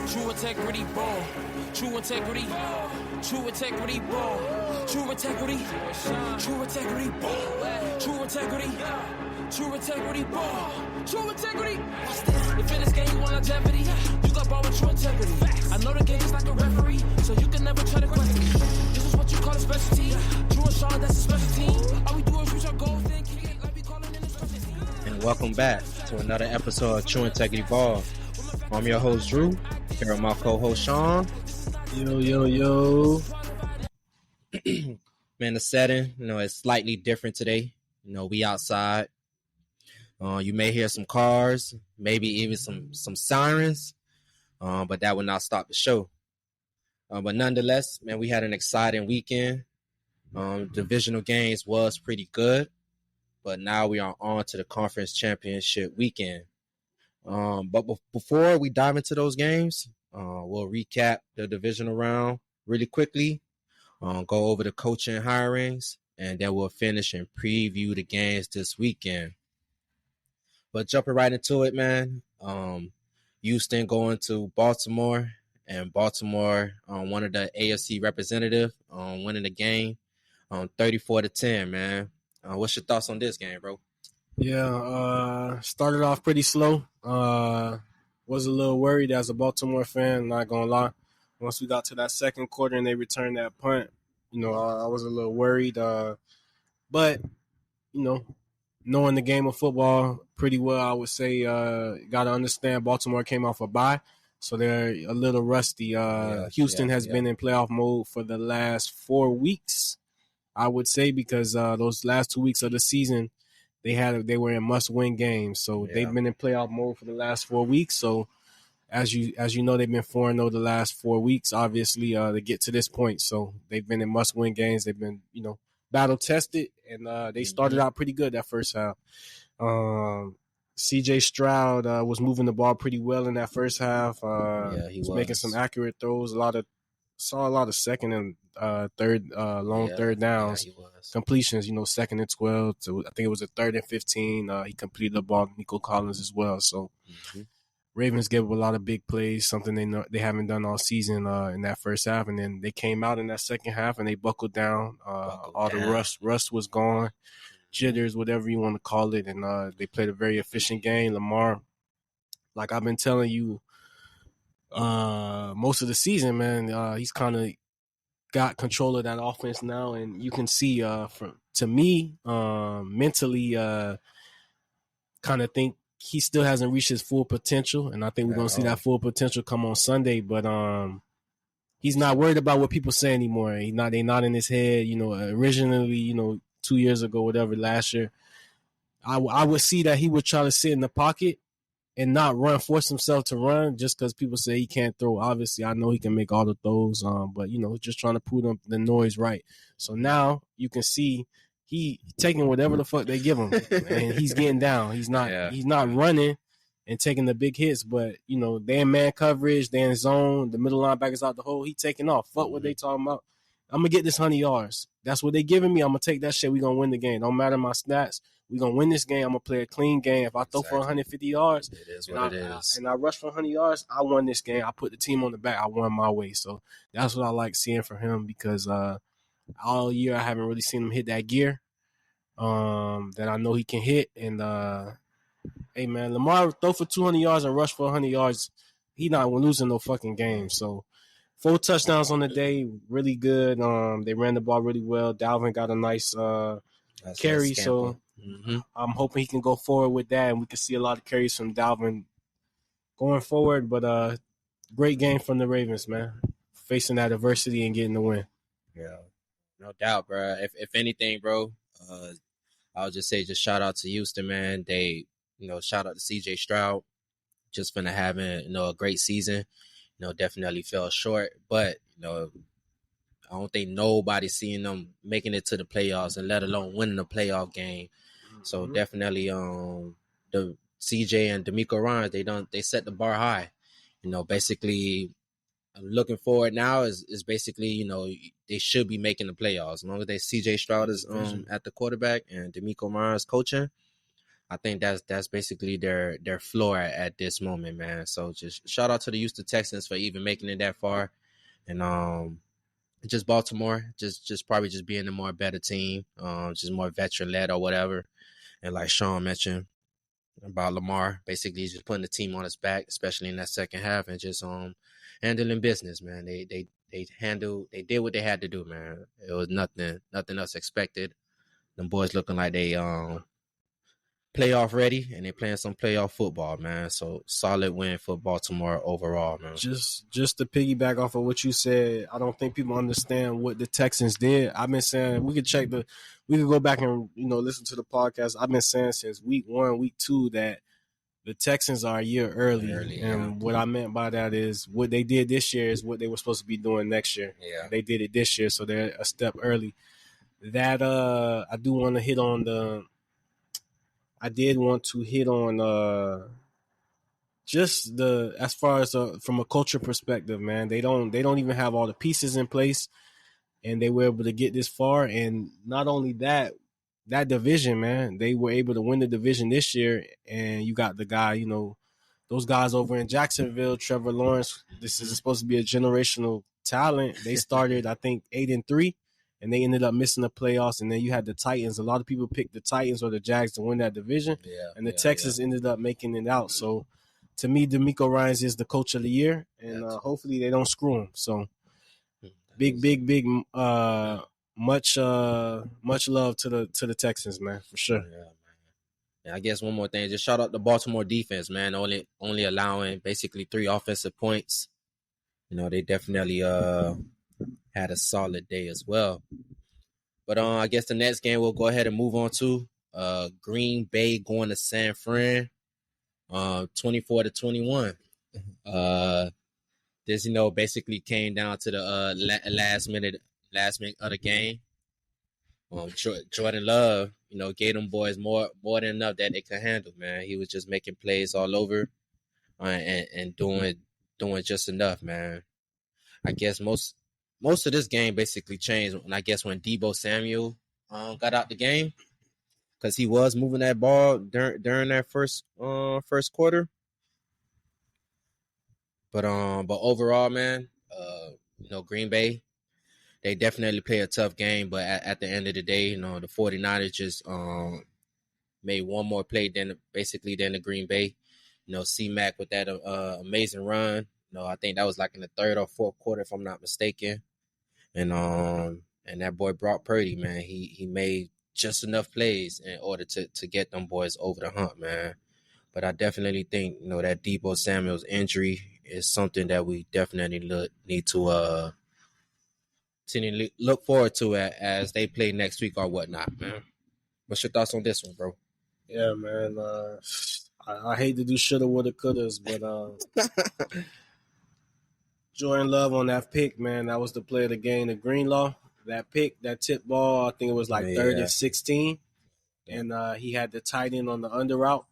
True integrity ball. True integrity. True integrity ball. True integrity. True integrity ball. True integrity. True integrity ball. True integrity. If in this game you want longevity, you got ball with true integrity. I know the game is like a referee, so you can never try to question me. This is what you call a specialty. True and Sean, that's a special team. All we do is reach our goals, then kick it like we calling in a special team. And welcome back to another episode of True Integrity Ball. I'm your host, Drew. Here with my co-host, Sean. Yo. Man, the setting, it's slightly different today. We outside. You may hear some cars, maybe even some sirens, but that will not stop the show. But nonetheless, man, we had an exciting weekend. Divisional games was pretty good, but now we are on to the conference championship weekend. But before we dive into those games, we'll recap the divisional round really quickly, go over the coaching hirings, and then we'll finish and preview the games this weekend. But jumping right into it, man, Houston going to Baltimore, and Baltimore, one of the AFC representative, winning the game, 34-10, man. What's your thoughts on this game, bro? Yeah, started off pretty slow. Was a little worried as a Baltimore fan, not gonna lie. Once we got to that second quarter and they returned that punt, I was a little worried. But knowing the game of football pretty well, I would say, got to understand Baltimore came off a bye, so they're a little rusty. Houston has been in playoff mode for the last 4 weeks, I would say, because those last 2 weeks of the season, they were in must-win games. So they've been in playoff mode for the last 4 weeks. So as you know, they've been 4-0 the last 4 weeks, obviously, to get to this point. So they've been in must-win games. They've been, battle-tested, and they started out pretty good that first half. C.J. Stroud was moving the ball pretty well in that first half. He was making some accurate throws. Saw a lot of second and third third downs, completions. 2nd and 12. So I think it was a 3rd and 15. He completed the ball to Nico Collins as well. So Ravens gave up a lot of big plays, something they haven't done all season in that first half, and then they came out in that second half and they buckled down. The rust was gone, jitters, whatever you want to call it, and they played a very efficient game. Lamar, like I've been telling you, most of the season, man, he's kind of got control of that offense now, and you can see, to me, mentally, kind of think he still hasn't reached his full potential, and I think we're going to see that full potential come on Sunday. But he's not worried about what people say anymore. They're not in his head. Originally, 2 years ago, whatever, last year, I would see that he would try to sit in the pocket and not force himself to run just because people say he can't throw. Obviously, I know he can make all the throws, but, just trying to put the noise right. So now you can see he taking whatever the fuck they give him, and he's getting down. He's not running and taking the big hits, but, they in man coverage, they in zone, the middle linebackers out the hole, he taking off. Fuck what they talking about. I'm going to get this 100 yards. That's what they giving me. I'm going to take that shit. We're going to win the game. Don't matter my stats. We're going to win this game. I'm going to play a clean game. If I throw for 150 yards it is what it is. And I rush for 100 yards, I won this game. I put the team on the back. I won my way. So that's what I like seeing from him, because all year I haven't really seen him hit that gear that I know he can hit. And, hey, man, Lamar throw for 200 yards and rush for 100 yards. He not losing no fucking game. So 4 touchdowns on the day, really good. They ran the ball really well. Dalvin got a nice carry, so I'm hoping he can go forward with that, and we can see a lot of carries from Dalvin going forward. But great game from the Ravens, man, facing that adversity and getting the win. Yeah, no doubt, bro. If anything, bro, I'll just say shout out to Houston, man. They, shout out to C.J. Stroud, just finna having a great season. Definitely fell short, but I don't think nobody's seeing them making it to the playoffs, and let alone winning a playoff game. So definitely, the CJ and D'Amico Ryans, they set the bar high. Basically, looking forward now is basically, they should be making the playoffs as long as CJ Stroud is at the quarterback and D'Amico Ryans coaching. I think that's basically their floor at this moment, man. So just shout out to the Houston Texans for even making it that far, and just Baltimore, just probably just being a more better team, just more veteran led or whatever. And like Sean mentioned about Lamar, basically just putting the team on his back, especially in that second half, and just handling business, man. They did what they had to do, man. It was nothing else expected. Them boys looking like they playoff ready, and they playing some playoff football, man. So solid win for Baltimore overall, man. Just to piggyback off of what you said, I don't think people understand what the Texans did. I've been saying we could go back and listen to the podcast. I've been saying since week 1, week 2 that the Texans are a year early, and what I meant by that is what they did this year is what they were supposed to be doing next year. Yeah, they did it this year, so they're a step early. That I do want to hit on the. I did want to hit on just the as far as from a culture perspective, man. They don't even have all the pieces in place, and they were able to get this far. And not only that division, man, they were able to win the division this year. And you got the guy, those guys over in Jacksonville, Trevor Lawrence. This is supposed to be a generational talent. They started, I think, 8-3. And they ended up missing the playoffs. And then you had the Titans. A lot of people picked the Titans or the Jags to win that division. Yeah, and the Texans ended up making it out. So, to me, DeMeco Ryans is the coach of the year. And hopefully they don't screw him. So, big, much love to the Texans, man, for sure. Yeah, man. And I guess one more thing, just shout out the Baltimore defense, man. Only allowing basically 3 offensive points. They definitely had a solid day as well. But I guess the next game we'll go ahead and move on to Green Bay going to San Fran, 24-21. This basically came down to the last minute of the game. Jordan Love, gave them boys more than enough that they could handle, man. He was just making plays all over and doing just enough, man. I guess most of this game basically changed when Deebo Samuel got out the game, because he was moving that ball during that first quarter. But overall, man, Green Bay, they definitely play a tough game. But at the end of the day, the 49ers just made one more play than the Green Bay. C-Mac with that amazing run. I think that was like in the third or fourth quarter, if I'm not mistaken. And that boy Brock Purdy, man, he made just enough plays in order to get them boys over the hump, man. But I definitely think, that Deebo Samuel's injury is something that we definitely need to look forward to as they play next week or whatnot, man. What's your thoughts on this one, bro? Yeah, man. I hate to do shoulda, woulda, couldas, but Jordan Love on that pick, man, that was the play of the game. The Greenlaw, that pick, that tip ball, I think it was like 3rd and 16. And he had the tight end on the under route.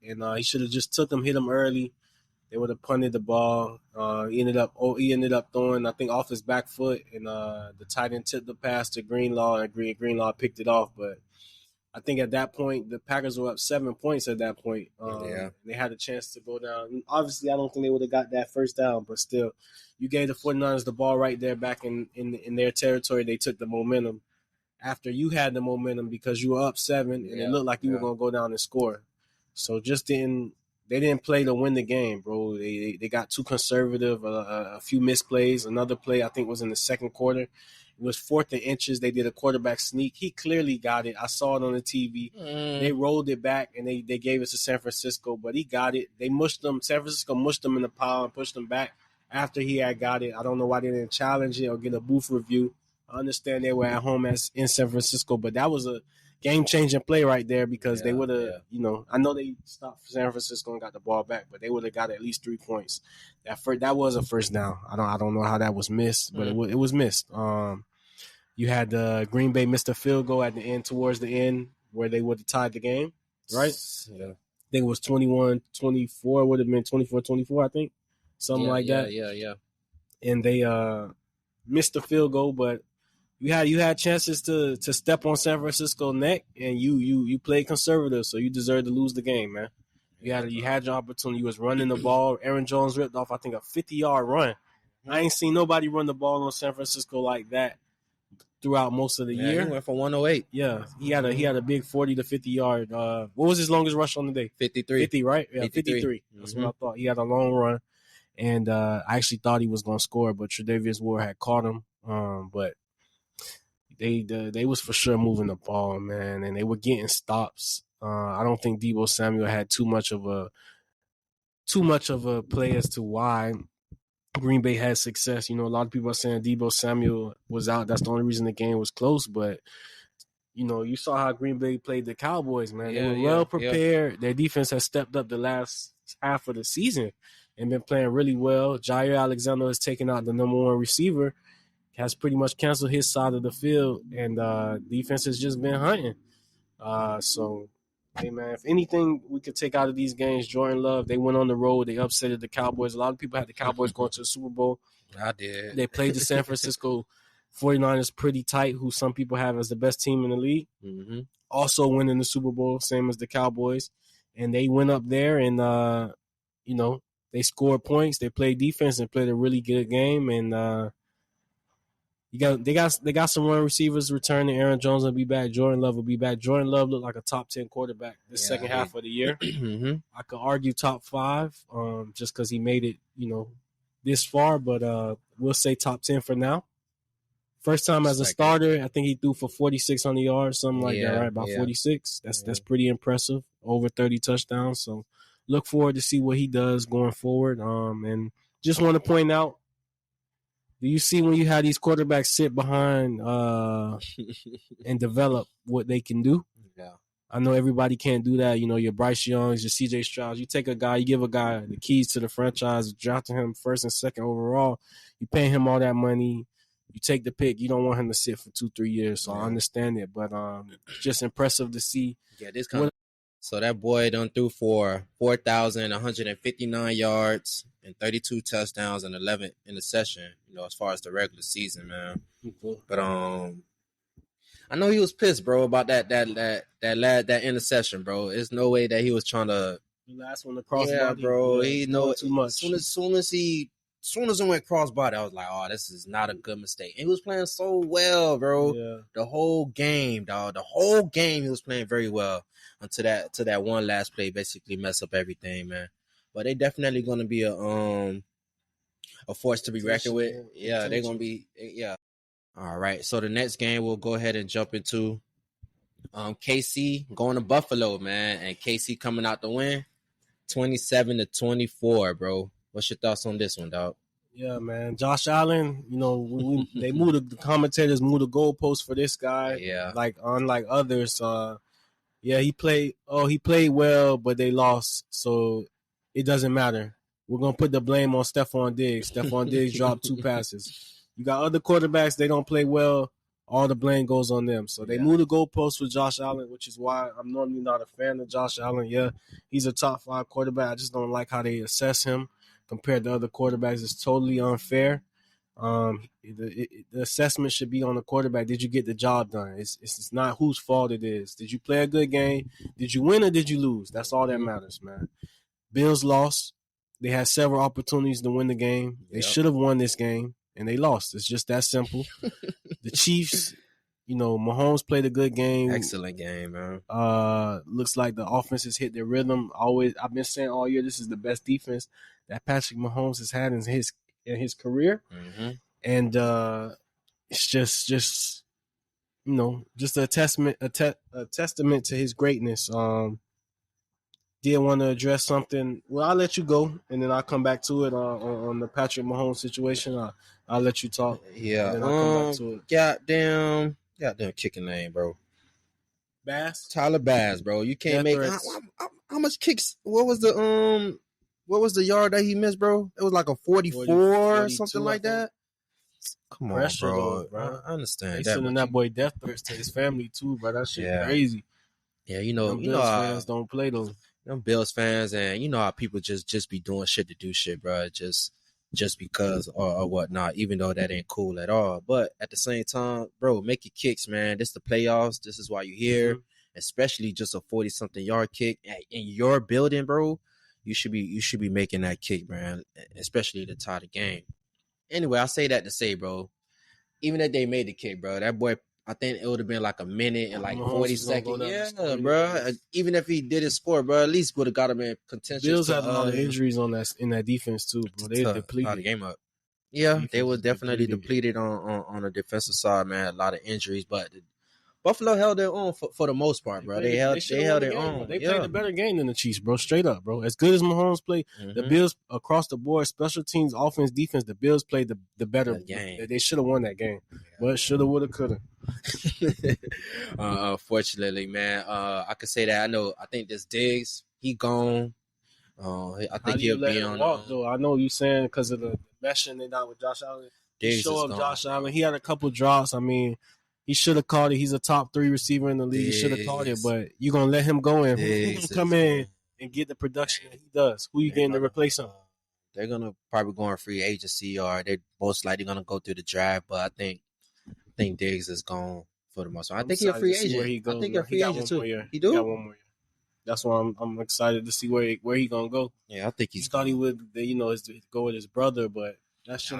And he should have just took him, hit him early. They would have punted the ball. He ended up throwing, I think, off his back foot. And the tight end tipped the pass to Greenlaw, and Greenlaw picked it off. But I think at that point, the Packers were up 7 points at that point. They had a chance to go down. Obviously, I don't think they would have got that first down, but still, you gave the 49ers the ball right there back in their territory. They took the momentum after you had the momentum because you were up 7, and it looked like you were going to go down and score. So they didn't play to win the game, bro. They got too conservative, a few missed plays. Another play, I think, was in the second quarter. It was 4th and inches. They did a quarterback sneak. He clearly got it. I saw it on the TV. They rolled it back, and they gave it to San Francisco, but he got it. They mushed them. San Francisco mushed him in the pile and pushed him back after he had got it. I don't know why they didn't challenge it or get a booth review. I understand they were at home in San Francisco, but that was a game-changing play right there because they would have, I know they stopped San Francisco and got the ball back, but they would have got at least 3 points. That was a first down. I don't know how that was missed, but it was missed. You had Green Bay missed a field goal at the end, towards the end, where they would have tied the game, right? Yeah. I think it was 21-24. Would have been 24-24, I think, something like that. Yeah. And they missed the field goal, but You had chances to step on San Francisco neck, and you played conservative, so you deserve to lose the game, man. You had your opportunity. You was running the ball. Aaron Jones ripped off, I think, a 50-yard run. I ain't seen nobody run the ball on San Francisco like that throughout most of the year. He went for 108. Yeah, he had a big 40 to 50-yard. What was his longest rush on the day? 53. 50, right? Yeah, 53. That's what I thought. He had a long run, and I actually thought he was going to score, but Tre'Davious Ward had caught him. But they was for sure moving the ball, man, and they were getting stops. I don't think Deebo Samuel had too much of a play as to why Green Bay had success. You know, a lot of people are saying Deebo Samuel was out. That's the only reason the game was close. But, you know, you saw how Green Bay played the Cowboys, man. They were well prepared. Their defense has stepped up the last half of the season and been playing really well. Jair Alexander has taken out the number one receiver, has pretty much canceled his side of the field, and defense has just been hunting. So, hey, man, if anything we could take out of these games, Jordan Love, they went on the road. They upsetted the Cowboys. A lot of people had the Cowboys going to the Super Bowl. I did. They played the San Francisco 49ers pretty tight, who some people have as the best team in the league. Mm-hmm. Also winning the Super Bowl, same as the Cowboys. And they went up there and, you know, they scored points. They played defense and played a really good game. And they got some run receivers returning. Aaron Jones will be back. Jordan Love will be back. Jordan Love looked like a top 10 quarterback this second half of the year. Mm-hmm. I could argue top 5, just because he made it, you know, this far. But we'll say top 10 for now. First time as a starter, I think he threw for 4,600 yards, something like that, right? About 46. That's pretty impressive. Over 30 touchdowns. So look forward to see what he does going forward. And just want to point out, do you see when you have these quarterbacks sit behind and develop what they can do? Yeah. I know everybody can't do that. You know, your Bryce Youngs, your CJ Strouds. You take a guy, you give a guy the keys to the franchise, drafting him first and second overall. You pay him all that money. You take the pick. You don't want him to sit for 2-3 years. So I understand it, but just impressive to see. Yeah, this kind. So that boy done threw for 4,159 yards and 32 touchdowns and 11 interceptions. You know, as far as the regular season, man. But I know he was pissed, bro, about that interception, bro. There's no way that he was trying to. The last one, the crossbody. Yeah, bro. He know too much. Soon as it went crossbody, I was like, oh, this is not a good mistake. And he was playing so well, bro. Yeah. The whole game, dog. The whole game, he was playing very well until that one last play basically mess up everything, man. But they definitely gonna be a force to be reckoned with. Yeah, they're gonna be. Yeah. All right. So the next game, we'll go ahead and jump into KC going to Buffalo, man, and KC coming out to win, 27-24, bro. What's your thoughts on this one, dog? Yeah, man. Josh Allen, you know, they moved the commentators moved the goalposts for this guy. Yeah. Like unlike others, he played well, but they lost, so it doesn't matter. We're gonna put the blame on Stephon Diggs. Stephon Diggs dropped 2 passes. You got other quarterbacks, they don't play well, all the blame goes on them. So they moved the goalposts for Josh Allen, which is why I'm normally not a fan of Josh Allen. Yeah, he's a top 5 quarterback. I just don't like how they assess him compared to other quarterbacks. It's totally unfair. The assessment should be on the quarterback. Did you get the job done? It's not whose fault it is. Did you play a good game? Did you win or did you lose? That's all that matters, man. Bills lost. They had several opportunities to win the game. They should have won this game, and they lost. It's just that simple. The Chiefs, you know, Mahomes played a good game. Excellent game, man. Looks like the offense has hit their rhythm. I've been saying all year this is the best defense that Patrick Mahomes has had in his career. Mm-hmm. And it's just you know, just a testament to his greatness. Did want to address something. Well, I'll let you go, and then I'll come back to it on the Patrick Mahomes situation. I'll let you talk. Yeah. And then I'll come back to it. Goddamn kicking name, bro. Bass? Tyler Bass, bro. You can't make how much kicks? What was the yard that he missed, bro? It was like a 44 or something like that. Come on, bro. I understand. He's sending that boy death threats to his family too, bro. That shit crazy. Yeah, you know, Bills fans don't play those. Them Bills fans, and you know how people just be doing shit to do shit, bro. Just just because or whatnot, even though that ain't cool at all. But at the same time, bro, make your kicks, man. This the playoffs. This is why you're here. Especially just a 40-something yard kick in your building, bro. You should be making that kick, man. Especially to tie the game. Anyway, I say that to say, bro, even if they made the kick, bro, that boy, I think it would have been like a minute and like 40 seconds. Yeah, bro. Even if he didn't score, bro, at least would have got him in contention. Bills had a lot of injuries in that defense too, bro. They depleted the game up. Yeah, they were definitely depleted on the defensive side, man. A lot of injuries, but Buffalo held their own for the most part, bro. They held their own. They played a better game than the Chiefs, bro. Straight up, bro. As good as Mahomes played, the Bills across the board, special teams, offense, defense, the Bills played the better game. They should have won that game, but shoulda, woulda, coulda. Unfortunately, man, I could say that. I think this Diggs, he gone. I think he'll be on. Walk, though. I know you saying because of the meshing they got with Josh Allen. Diggs show up gone. Josh Allen. He had a couple drops. I mean, he should have caught it. He's a top 3 receiver in the league. He should have caught it, but you gonna let him go in? Who's gonna come in and get the production that he does? Who you getting to replace him? They're gonna probably go on free agency, or they're most likely gonna go through the draft. But I think Diggs is gone for the most part. I think he's a free agent. I think he's a free agent too. He do? He got 1 more year. That's why I'm excited to see where he gonna go. Yeah, I think he thought he would, go with his brother, but that shit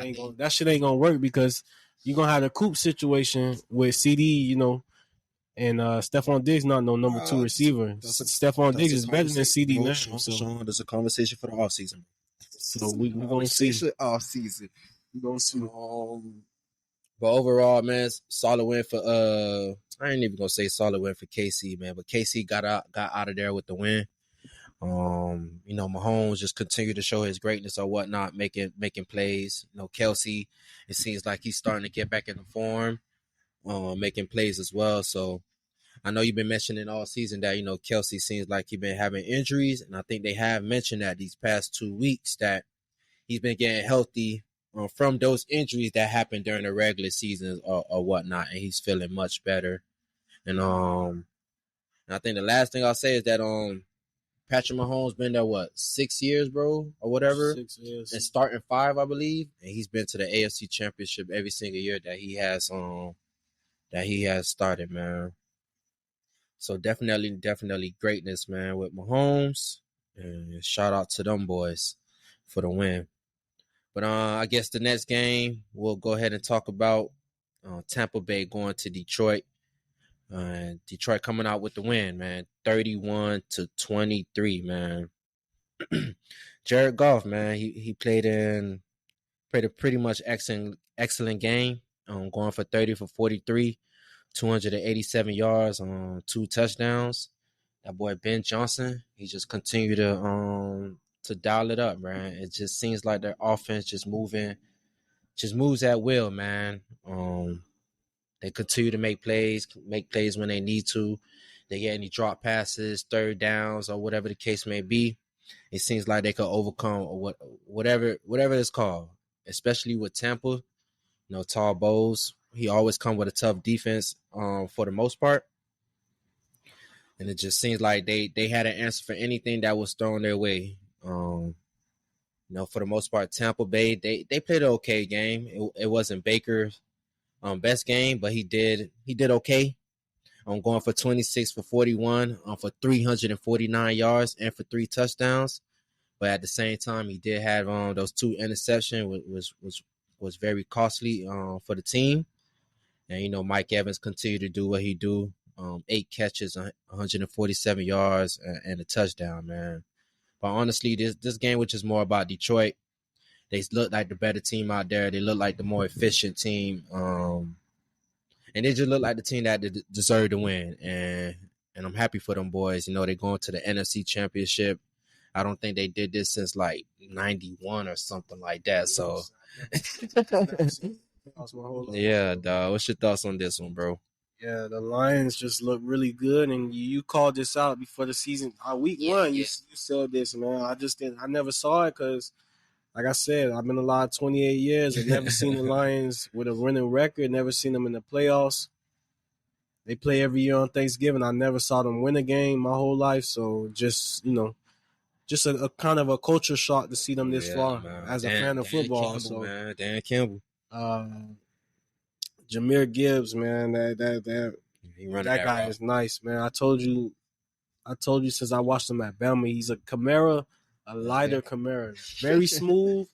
ain't gonna work because you're gonna have a Coop situation with CD, and Stephon Diggs not no number 2 receiver. Stephon Diggs is better than CD now. Sean, there's a conversation for the offseason. So we're gonna see offseason. We're gonna see. But overall, man, solid win for I ain't even gonna say solid win for KC, man. But KC got out of there with the win. Mahomes just continued to show his greatness or whatnot, making plays. Kelsey, it seems like he's starting to get back into form, making plays as well. So I know you've been mentioning all season that, Kelsey seems like he's been having injuries, and I think they have mentioned that these past 2 weeks that he's been getting healthy from those injuries that happened during the regular season or whatnot, and he's feeling much better. And I think the last thing I'll say is that Patrick Mahomes been there 6 years, bro, or whatever, 6 years, and starting 5, I believe, and he's been to the AFC Championship every single year that he has started, man. So definitely greatness, man, with Mahomes, and shout out to them boys for the win. But I guess the next game we'll go ahead and talk about Tampa Bay going to Detroit. Detroit coming out with the win, man, 31-23, man. Jared Goff, man, he played a pretty much excellent game. Going for 30 for 43, 287 yards on 2 touchdowns. That boy Ben Johnson, he just continued to dial it up, man. It just seems like their offense just moves at will, man. They continue to make plays when they need to. They get any drop passes, third downs, or whatever the case may be. It seems like they could overcome whatever it's called, especially with Tampa. Todd Bowles, he always come with a tough defense for the most part. And it just seems like they had an answer for anything that was thrown their way. For the most part, Tampa Bay, they played an okay game. It wasn't Baker's best game, but he did okay. Going for 26 for 41, for 349 yards and for 3 touchdowns. But at the same time, he did have those 2 interceptions, was very costly for the team. And Mike Evans continued to do what he do. 8 catches, 147 yards, and a touchdown, man. But honestly, this game was just more about Detroit. They look like the better team out there. They look like the more efficient team. And they just look like the team that deserved to win. And I'm happy for them boys. They're going to the NFC Championship. I don't think they did this since like 91 or something like that. So, yeah, dog. What's your thoughts on this one, bro? Yeah, the Lions just look really good, and you called this out before the season. Week 1, you said this, man. I never saw it because, like I said, I've been alive 28 years and never seen the Lions with a winning record, never seen them in the playoffs. They play every year on Thanksgiving. I never saw them win a game my whole life, so just, just a kind of a culture shock to see them this far man. as a fan of football. Campbell, So, man. Dan Campbell. Jameer Gibbs, man, that guy is nice, man. I told you since I watched him at Bama, he's a Camara, a lighter Camara, very smooth,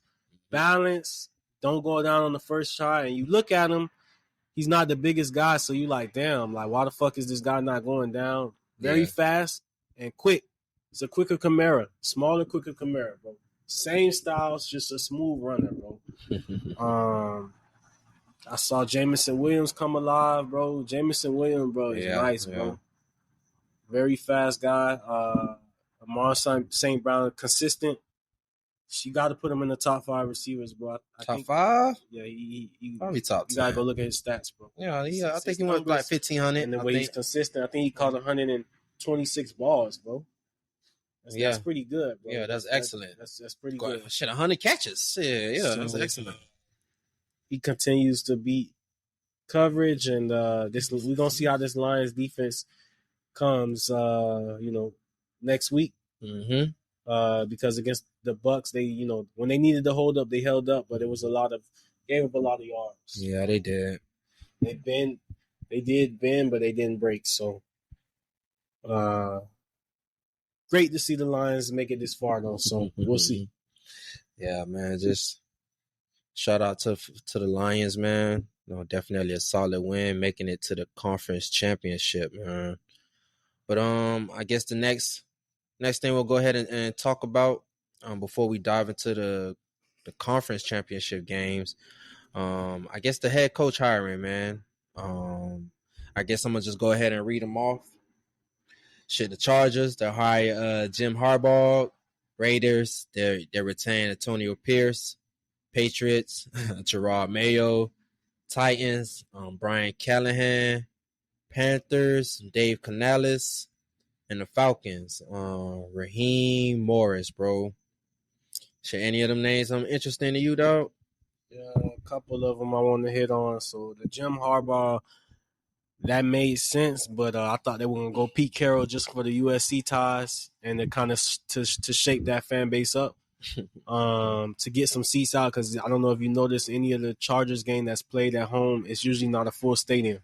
balanced, don't go down on the first shot. And you look at him, he's not the biggest guy, so you like, damn, like why the fuck is this guy not going down? Very fast and quick. It's a quicker Camara, smaller, quicker Camara, bro. Same styles, just a smooth runner, bro. I saw Jamison Williams come alive, bro. Jamison Williams, bro, is nice, bro. Very fast guy. Amar St. Brown, consistent. She got to put him in the top 5 receivers, bro. I top think, 5? Yeah, he probably top 10. You gotta go look at his stats, bro. Yeah, I think he went like 1,500. And the way he's consistent, I think he caught 126 balls, bro. That's pretty good, bro. Yeah, that's excellent. That's pretty good. Shit, 100 catches. Yeah, that's excellent. He continues to beat coverage, and we're gonna see how this Lions defense comes, next week. Because against the Bucks, they, when they needed to hold up, they held up, but it was gave up a lot of yards. Yeah, they did. They did bend, but they didn't break. So, great to see the Lions make it this far, though. So we'll see. Yeah, man. Just shout out to the Lions, man. Definitely a solid win, making it to the conference championship, man. But I guess the next thing we'll go ahead and talk about before we dive into the conference championship games. I guess the head coach hiring, man. I guess I'm gonna just go ahead and read them off. Shit, the Chargers, they hire Jim Harbaugh. Raiders, they retain Antonio Pierce. Patriots, Gerard Mayo. Titans, Brian Callahan. Panthers, Dave Canales. And the Falcons, Raheem Morris, bro. Should any of them names interesting to you, dog? Yeah, a couple of them I want to hit on. So the Jim Harbaugh, that made sense, but I thought they were going to go Pete Carroll just for the USC ties and to kind of to shake that fan base up, to get some seats out, because I don't know if you noticed any of the Chargers game that's played at home, it's usually not a full stadium.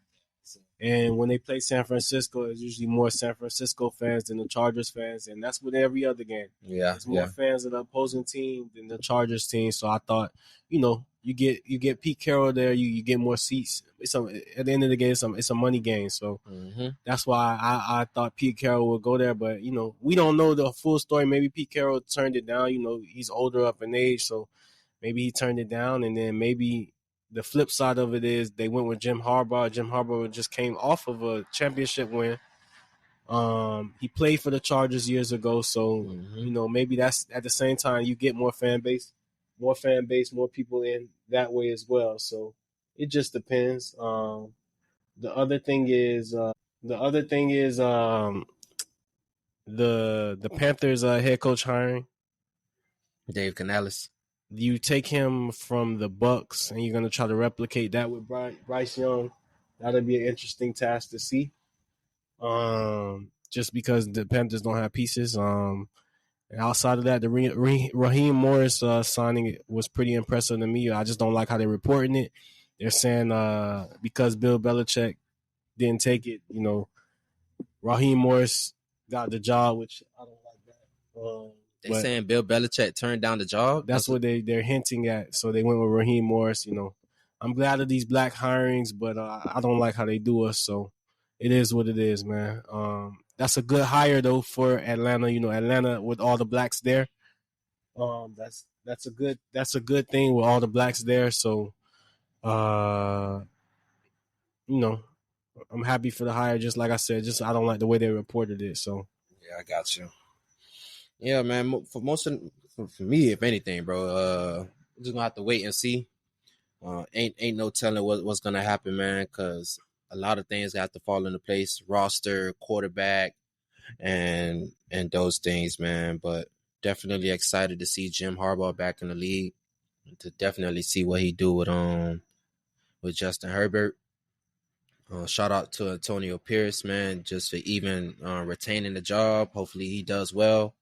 And when they play San Francisco, it's usually more San Francisco fans than the Chargers fans, and that's with every other game. Yeah, there's more fans of the opposing team than the Chargers team. So I thought, you get Pete Carroll there, you get more seats. At the end of the game, it's a money game. So that's why I thought Pete Carroll would go there. But we don't know the full story. Maybe Pete Carroll turned it down. He's older up in age, so maybe he turned it down, and then maybe. The flip side of it is they went with Jim Harbaugh. Jim Harbaugh just came off of a championship win. He played for the Chargers years ago, so maybe that's at the same time you get more fan base, more people in that way as well. So it just depends. The other thing is the Panthers head coach hiring Dave Canales. You take him from the Bucks, and you're going to try to replicate that with Bryce Young. That'll be an interesting task to see. Just because the Panthers don't have pieces. And outside of that, the Raheem Morris signing was pretty impressive to me. I just don't like how they're reporting it. They're saying because Bill Belichick didn't take it, Raheem Morris got the job, which I don't like that. They're saying Bill Belichick turned down the job? That's what they're hinting at. So they went with Raheem Morris. I'm glad of these black hirings, but I don't like how they do us. So it is what it is, man. That's a good hire, though, for Atlanta. Atlanta with all the blacks there. That's a good thing with all the blacks there. So, I'm happy for the hire. Just like I said, I don't like the way they reported it. So yeah, I got you. Yeah, man. For me, if anything, bro, we're just gonna have to wait and see. Ain't no telling what's gonna happen, man. Because a lot of things have to fall into place: roster, quarterback, and those things, man. But definitely excited to see Jim Harbaugh back in the league. To definitely see what he do with Justin Herbert. Shout out to Antonio Pierce, man, just for even retaining the job. Hopefully he does well.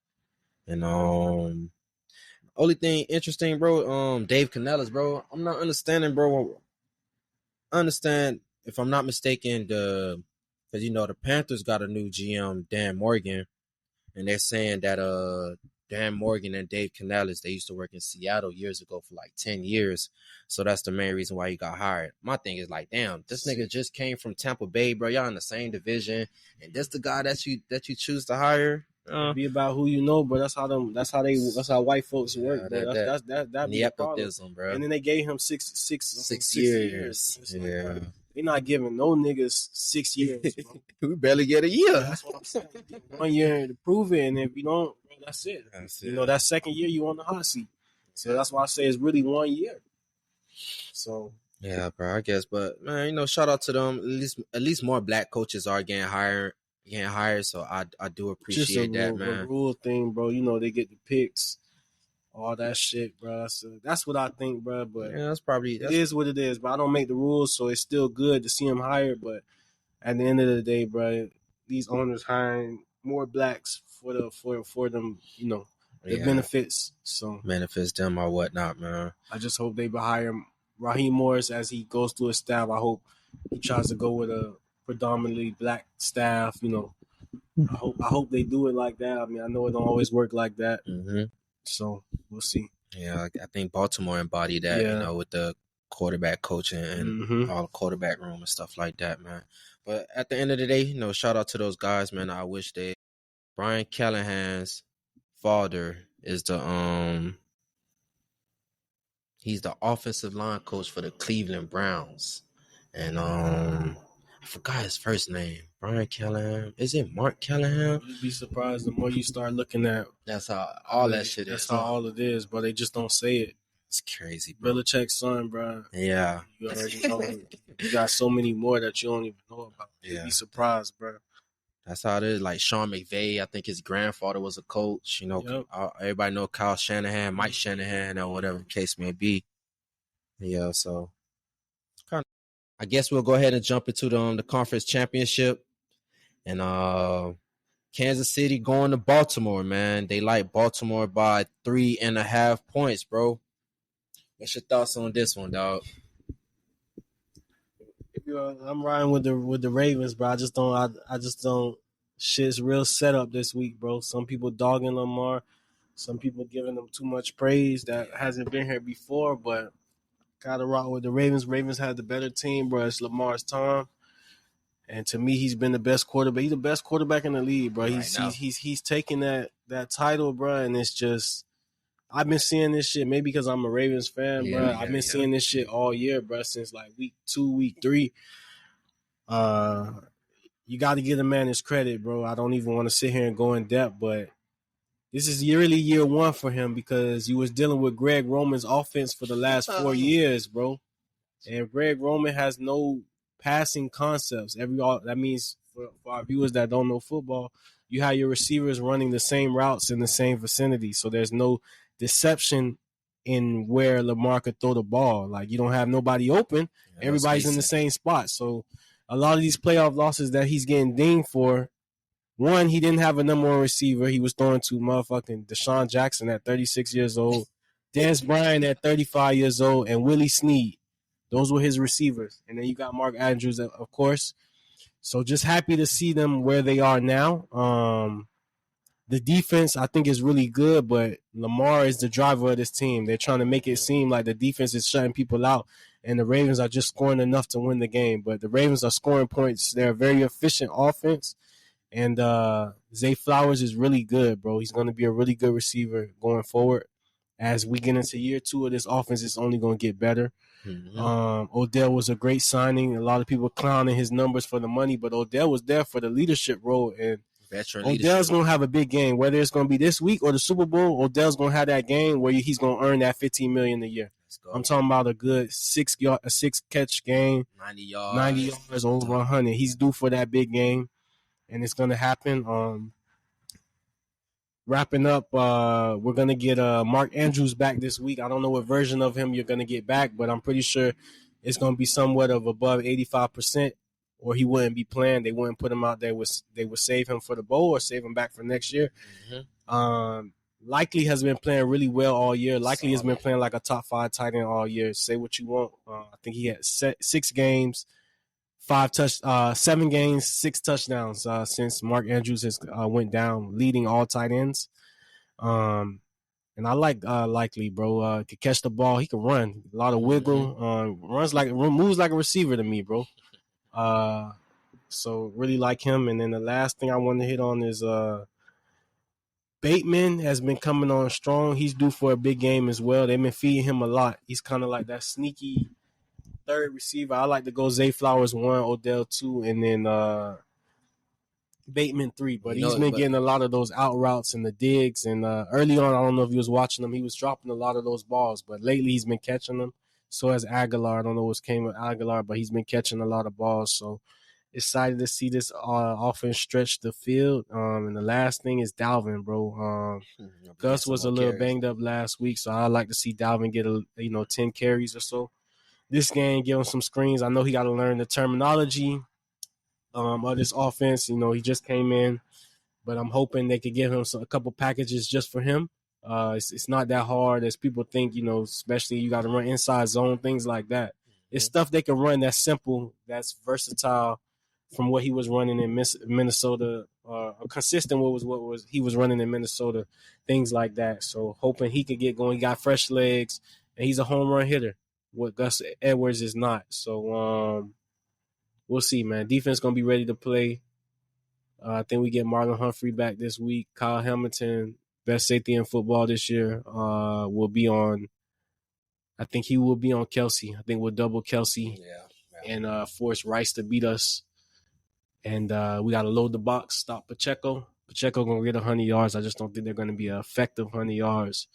And only thing interesting, bro, Dave Canellis, bro. I'm not understanding, bro. I understand, if I'm not mistaken, because the Panthers got a new GM, Dan Morgan, and they're saying that Dan Morgan and Dave Canales, they used to work in Seattle years ago for like 10 years. So that's the main reason why he got hired. My thing is like, damn, this nigga just came from Tampa Bay, bro. Y'all in the same division, and this the guy that you choose to hire. Be about who you know, but that's how white folks work, bro. That be the problem. Nepotism, bro. And then they gave him six years. Yeah. Like, they're not giving no niggas 6 years, bro. We barely get a year. That's what I'm saying. 1 year to prove it, and if you don't, bro, that's it. That second year you on the hot seat. So that's why I say it's really 1 year. So yeah, bro, I guess, but man, shout out to them. At least more black coaches are getting hired. So I do appreciate that, man. A rule thing, bro. They get the picks, all that shit, bro. So that's what I think, bro. But yeah, it is what it is. But I don't make the rules, so it's still good to see them hired. But at the end of the day, bro, these owners hiring more blacks for them, the benefits. So benefits them or whatnot, man. I just hope they hire Raheem Morris as he goes through his staff. I hope he tries to go with a predominantly black staff. I hope they do it like that. I mean, I know it don't always work like that. Mm-hmm. So we'll see. Yeah, I think Baltimore embodied that, with the quarterback coaching and all the quarterback room and stuff like that, man. But at the end of the day, shout out to those guys, man. I wish Brian Callahan's father is he's the offensive line coach for the Cleveland Browns. And I forgot his first name. Brian Callahan. Is it Mark Callahan? You'd be surprised the more you start looking at. That's how all that shit is. That's how all it is, bro. They just don't say it. It's crazy, bro. Belichick's son, bro. Yeah. You already know. You got so many more that you don't even know about. You'd be surprised, bro. That's how it is. Like Sean McVay, I think his grandfather was a coach. Everybody know Kyle Shanahan, Mike Shanahan, or whatever the case may be. Yeah, so I guess we'll go ahead and jump into the conference championship. And Kansas City going to Baltimore, man. They like Baltimore by 3.5 points, bro. What's your thoughts on this one, dog? I'm riding with the Ravens, bro. I just don't. Shit's real setup this week, bro. Some people dogging Lamar, some people giving them too much praise that hasn't been here before. But gotta rock with the Ravens. Ravens had the better team, bro. It's Lamar's time, and to me, he's been the best quarterback. He's the best quarterback in the league, bro. He's taking that title, bro, and it's just. I've been seeing this shit, maybe because I'm a Ravens fan, bro. I've been seeing this shit all year, bro, since like week 2, week 3. You got to give the man his credit, bro. I don't even want to sit here and go in depth, but this is really year 1 for him because you was dealing with Greg Roman's offense for the last 4 years, bro. And Greg Roman has no passing concepts. That means for our viewers that don't know football, you have your receivers running the same routes in the same vicinity, so there's no deception in where Lamar could throw the ball. Like, you don't have nobody open. Everybody's in the same spot. So a lot of these playoff losses that he's getting dinged for, one, he didn't have a number 1 receiver. He was throwing to motherfucking Deshaun Jackson at 36 years old, Dez Bryant at 35 years old, and Willie Snead. Those were his receivers. And then you got Mark Andrews, of course. So just happy to see them where they are now. The defense, I think, is really good, but Lamar is the driver of this team. They're trying to make it seem like the defense is shutting people out, and the Ravens are just scoring enough to win the game. But the Ravens are scoring points. They're a very efficient offense, and Zay Flowers is really good, bro. He's going to be a really good receiver going forward. As we get into year 2 of this offense, it's only going to get better. Mm-hmm. Odell was a great signing. A lot of people clowning his numbers for the money, but Odell was there for the leadership role, and Odell's going to have a big game. Whether it's going to be this week or the Super Bowl, Odell's going to have that game where he's going to earn that $15 million a year. I'm talking about a good 6-catch game, 90 yards, over 100. He's due for that big game, and it's going to happen. Wrapping up, we're going to get Mark Andrews back this week. I don't know what version of him you're going to get back, but I'm pretty sure it's going to be somewhat of above 85%. Or he wouldn't be playing. They wouldn't put him out there. They would save him for the bowl or save him back for next year. Mm-hmm. Likely has been playing really well all year. Likely has been Solid. playing like a top 5 tight end all year. Say what you want. I think he had 6 games, 7 games, 6 touchdowns since Mark Andrews has went down, leading all tight ends. And I like Likely, bro. Could catch the ball. He can run. A lot of wiggle. Moves like a receiver to me, bro. So really like him. And then the last thing I want to hit on is Bateman has been coming on strong. He's due for a big game as well. They've been feeding him a lot. He's kind of like that sneaky third receiver. I like to go Zay Flowers 1, Odell 2, and then Bateman 3. But he's been getting a lot of those out routes and the digs. And early on, I don't know if you was watching him, he was dropping a lot of those balls. But lately, he's been catching them. So has Aguilar. I don't know what's came with Aguilar, but he's been catching a lot of balls. So excited to see this offense stretch the field. And the last thing is Dalvin, bro. Gus was a little banged up last week, so I like to see Dalvin get 10 carries or so. This game, give him some screens. I know he got to learn the terminology of this offense. He just came in, but I'm hoping they could give him a couple packages just for him. It's not that hard as people think, especially you got to run inside zone, things like that. It's stuff they can run that's simple, that's versatile from what he was running in Minnesota, consistent with what he was running in Minnesota, things like that. So hoping he could get going. He got fresh legs, and he's a home run hitter. What Gus Edwards is not. So we'll see, man. Defense going to be ready to play. I think we get Marlon Humphrey back this week. Kyle Hamilton, best safety in football this year, will be on. I think he will be on Kelsey. I think we'll double Kelsey and force Rice to beat us. And we got to load the box, stop Pacheco. Pacheco going to get 100 yards. I just don't think they're going to be an effective 100 yards.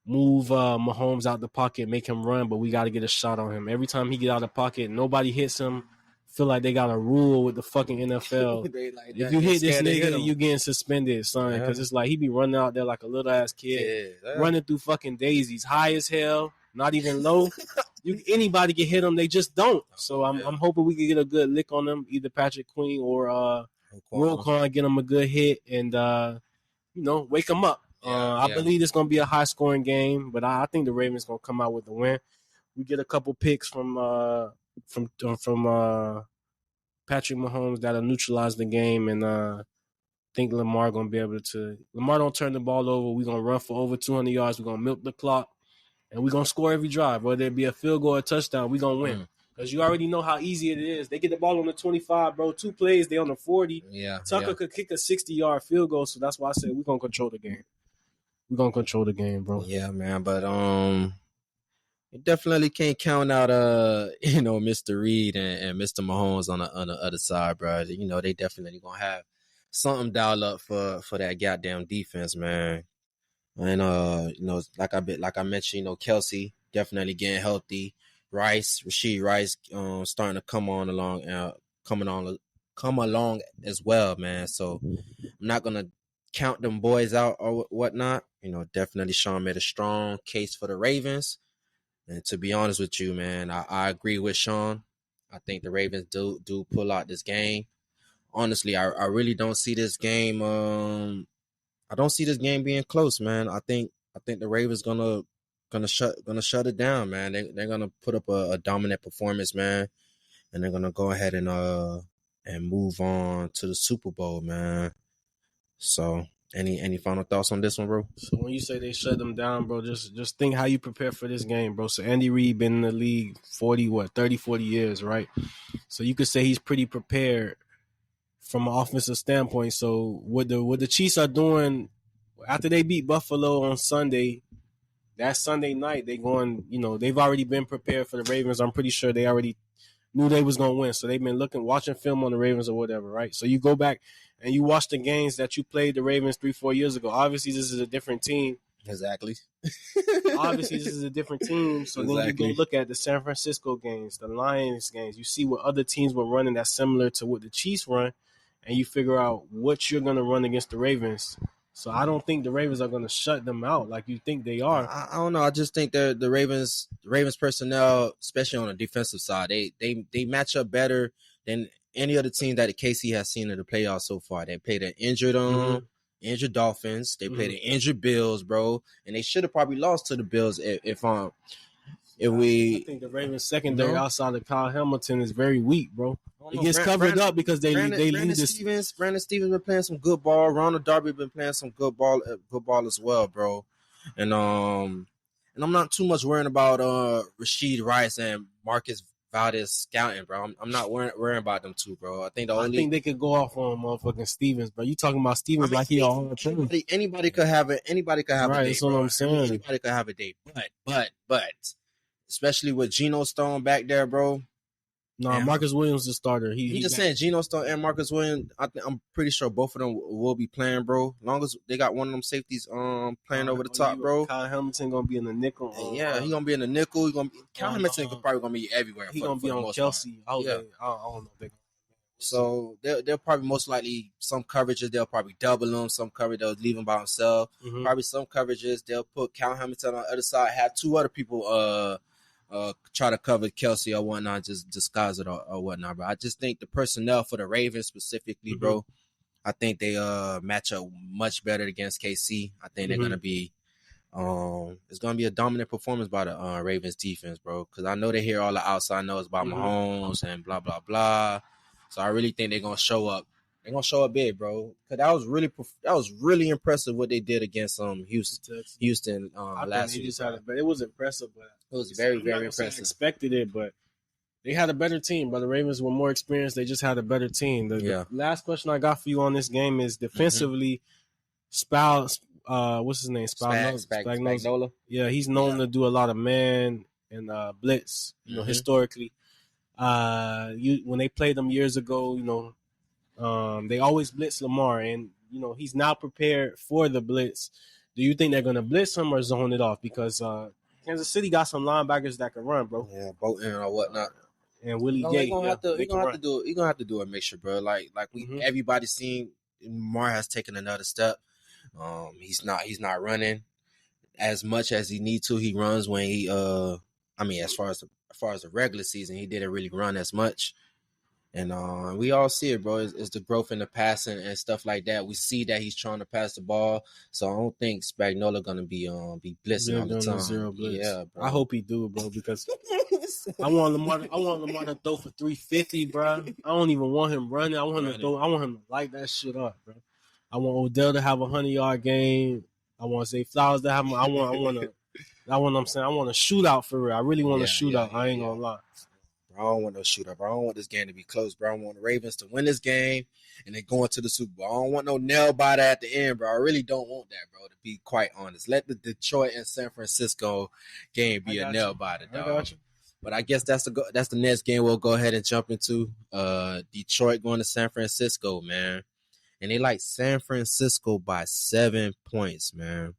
Move Mahomes out the pocket, make him run, but we got to get a shot on him. Every time he get out of the pocket, nobody hits him. Feel like they got a rule with the fucking NFL. If you hit this nigga, you getting suspended, son. Because it's like he be running out there like a little ass kid, running through fucking daisies, high as hell, not even low. Anybody can hit him, they just don't. So I'm hoping we can get a good lick on them, either Patrick Queen or Roquan, get him a good hit and wake him up. I believe it's gonna be a high scoring game, but I think the Ravens gonna come out with the win. We get a couple picks from Patrick Mahomes that'll neutralize the game, and I think Lamar gonna be able to. Lamar don't turn the ball over. We're gonna run for over 200 yards. We're gonna milk the clock, and we're gonna score every drive. Whether it be a field goal or a touchdown, we're gonna win. Because you already know how easy it is. They get the ball on the 25, bro. 2 plays, they on the 40. Tucker could kick a 60-yard field goal, so that's why I said we're gonna control the game. We're gonna control the game, bro. Yeah, man. But you definitely can't count out Mr. Reed and Mr. Mahomes on the other side, bro. They definitely gonna have something dialed up for that goddamn defense, man. And like I mentioned, Kelsey definitely getting healthy. Rashid Rice starting to come along as well, man. So I'm not gonna count them boys out or whatnot. Definitely Sean made a strong case for the Ravens. And to be honest with you, man, I agree with Sean. I think the Ravens do pull out this game. Honestly, I really don't see this game. I don't see this game being close, man. I think the Ravens gonna shut it down, man. They're gonna put up a dominant performance, man, and they're gonna go ahead and move on to the Super Bowl, man. So, any final thoughts on this one, bro? So when you say they shut them down, bro, just think how you prepare for this game, bro. So Andy Reid been in the league 40 years, right? So you could say he's pretty prepared from an offensive standpoint. So what the Chiefs are doing after they beat Buffalo on Sunday, that Sunday night they going, they've already been prepared for the Ravens. I'm pretty sure they already knew they was gonna win. So they've been watching film on the Ravens or whatever, right? So you go back and you watch the games that you played the Ravens 3-4 years ago. Obviously, this is a different team. Exactly. Obviously, this is a different team. So then you go look at the San Francisco games, the Lions games. You see what other teams were running that's similar to what the Chiefs run, and you figure out what you're gonna run against the Ravens. So I don't think the Ravens are going to shut them out like you think they are. I don't know. I just think that the Ravens personnel, especially on the defensive side, they match up better than any other team that the KC has seen in the playoffs so far. They played an injured injured Dolphins. They played the injured Bills, bro, and they should have probably lost to the Bills if we. I think the Ravens secondary outside of Kyle Hamilton is very weak, bro. It gets covered up because they lead this. Brandon Stevens been playing some good ball. Ronald Darby been playing some good ball as well, bro. And I'm not too much worrying about Rashid Rice and Marcus Valdez scouting, bro. I'm not worrying about them two, bro. I think they could go off on motherfucking Stevens, bro. You talking about Stevens like he all anybody could have a day. That's what I'm saying. Anybody could have a day, but especially with Geno Stone back there, bro. No, Marcus Williams the starter. He just saying Geno Stone and Marcus Williams. I'm pretty sure both of them will be playing, bro. As long as they got one of them safeties playing over the top, bro. Kyle Hamilton gonna be in the nickel. Yeah, he gonna be in the nickel. Kyle Hamilton probably gonna be everywhere. He gonna be on Kelsey. I don't know. So they'll probably most likely some coverages they'll probably double him. Some coverage they'll leave him by himself. Mm-hmm. Probably some coverages they'll put Kyle Hamilton on the other side. Have two other people try to cover Kelsey or whatnot, just disguise it or whatnot, bro. I just think the personnel for the Ravens specifically, bro, I think they match up much better against KC. I think they're gonna be it's gonna be a dominant performance by the Ravens defense, bro. Because I know they hear all the outside noise about Mahomes and blah blah blah. So I really think they're gonna show up. They're gonna show up big, bro. Because that was really impressive what they did against Houston last week. It was impressive, but it was very very impressive. I expected it, but they had a better team. But the Ravens were more experienced. They just had a better team. The last question I got for you on this game is defensively. What's his name? Spagnola. Yeah, he's known to do a lot of man and blitz. You know, historically, when they played them years ago, you know, they always blitz Lamar, and you know he's now prepared for the blitz. Do you think they're gonna blitz him or zone it off? Because Kansas City got some linebackers that can run, bro. Yeah, Bolton or whatnot. And Willie Gay. You're gonna have to do a mixture, bro. Like everybody's seen, Lamar has taken another step. He's not running as much as he needs to. He runs when he as far as the regular season, he didn't really run as much. And we all see it, bro. It's the growth in the passing and stuff like that. We see that he's trying to pass the ball, so I don't think Spagnola gonna be blitzing all the time. Zero blitz. Yeah, bro. I hope he do, bro, because I want Lamar to throw for 350, bro. I don't even want him running. I want him to throw. I want him to light that shit up, bro. I want Odell to have a 100-yard game. I want Zay Flowers to have. I want a shootout for real. I really want a shootout. I ain't gonna lie. I don't want no shootout, bro. I don't want this game to be close, bro. I want the Ravens to win this game and then go into the Super Bowl. I don't want no nail biter at the end, bro. I really don't want that, bro, to be quite honest. Let the Detroit and San Francisco game be a nail biter, dog. But I guess that's the next game we'll go ahead and jump into. Detroit going to San Francisco, man. And they like San Francisco by 7 points, man.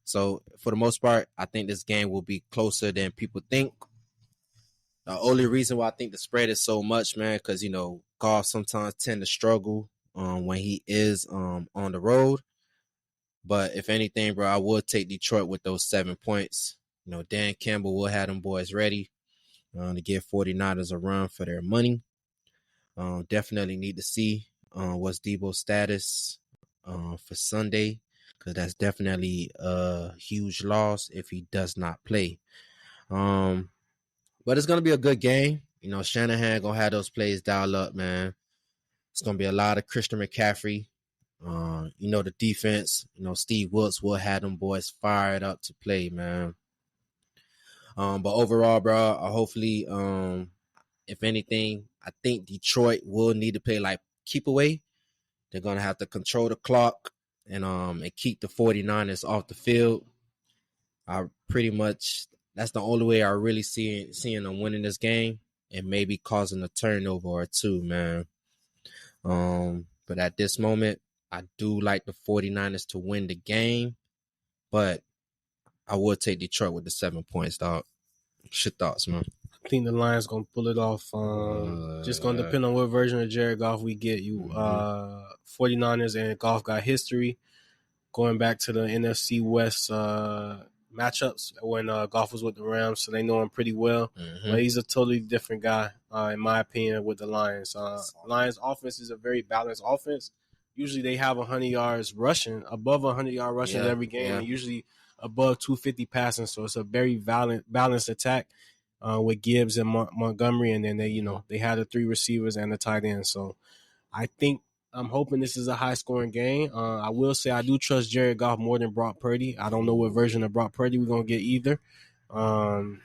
So for the most part, I think this game will be closer than people think. The only reason why I think the spread is so much, man, because, you know, Goff sometimes tend to struggle when he is on the road. But if anything, bro, I would take Detroit with those 7 points. You know, Dan Campbell will have them boys ready to give 49ers a run for their money. Definitely need to see what's Debo's status for Sunday, because that's definitely a huge loss if he does not play. But it's going to be a good game. You know, Shanahan going to have those plays dialed up, man. It's going to be a lot of Christian McCaffrey. You know, the defense, you know, Steve Wilkes will have them boys fired up to play, man. But overall, bro, hopefully, if anything, I think Detroit will need to play like keep away. They're going to have to control the clock and keep the 49ers off the field. That's the only way I really seeing them winning this game and maybe causing a turnover or two, man. But at this moment, I do like the 49ers to win the game, but I would take Detroit with the 7 points, dog. What's your thoughts, man? I think the Lions going to pull it off. Just going to depend on what version of Jared Goff we get. 49ers and Goff got history going back to the NFC West matchups when Goff was with the Rams, so they know him pretty well. But he's a totally different guy, in my opinion, with the Lions. Lions offense is a very balanced offense, usually they have 100 yards rushing, above 100 yard rushing every game, and usually above 250 passing. So it's a very balanced attack with Gibbs and Montgomery, and then they had the 3 receivers and the tight end. So I'm hoping this is a high scoring game. I will say I do trust Jared Goff more than Brock Purdy. I don't know what version of Brock Purdy we're gonna get either. I'm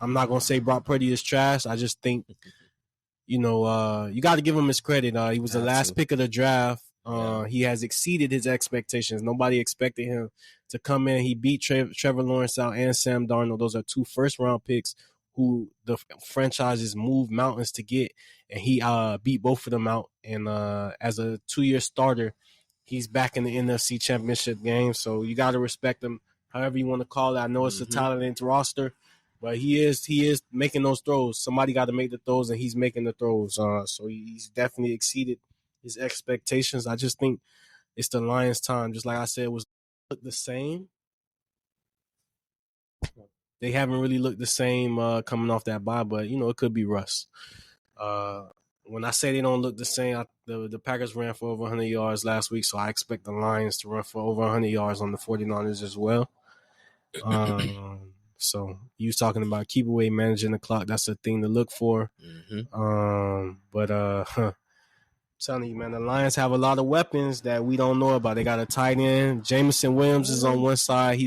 not gonna say Brock Purdy is trash. I just think you got to give him his credit. He was the last pick of the draft. He has exceeded his expectations. Nobody expected him to come in. He beat Trevor Lawrence out and Sam Darnold. Those are 2 first-round picks who the franchises moved mountains to get, and he beat both of them out. And as a 2-year starter, he's back in the NFC Championship game. So you got to respect him, however you want to call it. I know it's a talented roster, but he is making those throws. Somebody got to make the throws, and he's making the throws. So he's definitely exceeded his expectations. I just think it's the Lions' time. Just like I said, it was the same. They haven't really looked the same coming off that bye, but it could be Russ. When I say they don't look the same, the Packers ran for over 100 yards last week, so I expect the Lions to run for over 100 yards on the 49ers as well. So you was talking about keep away managing the clock. That's a thing to look for. I'm telling you, man, the Lions have a lot of weapons that we don't know about. They got a tight end. Jameson Williams is on one side.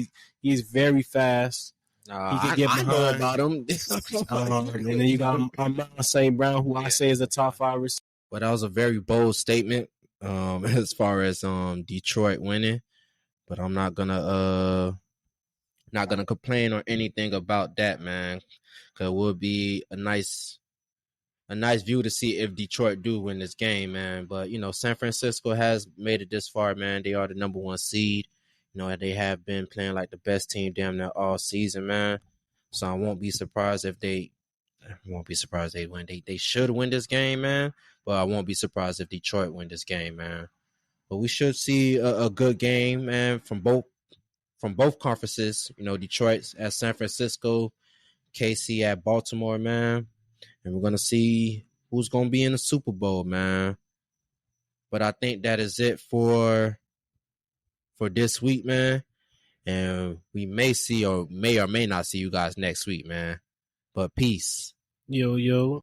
He's very fast. He can get behind. I know about him. And then you got St. Brown, who I say is a top 5 receiver. But that was a very bold statement as far as Detroit winning. But I'm not gonna complain or anything about that, man. Cause it would be a nice view to see if Detroit do win this game, man. But San Francisco has made it this far, man. They are the number 1 seed. They have been playing like the best team damn near all season, man. So I won't be surprised if they win. They should win this game, man. But I won't be surprised if Detroit win this game, man. But we should see a good game, man, from both conferences. Detroit at San Francisco, KC at Baltimore, man. And we're gonna see who's gonna be in the Super Bowl, man. But I think that is it for this week, man. And we may or may not see you guys next week, man. But peace. Yo.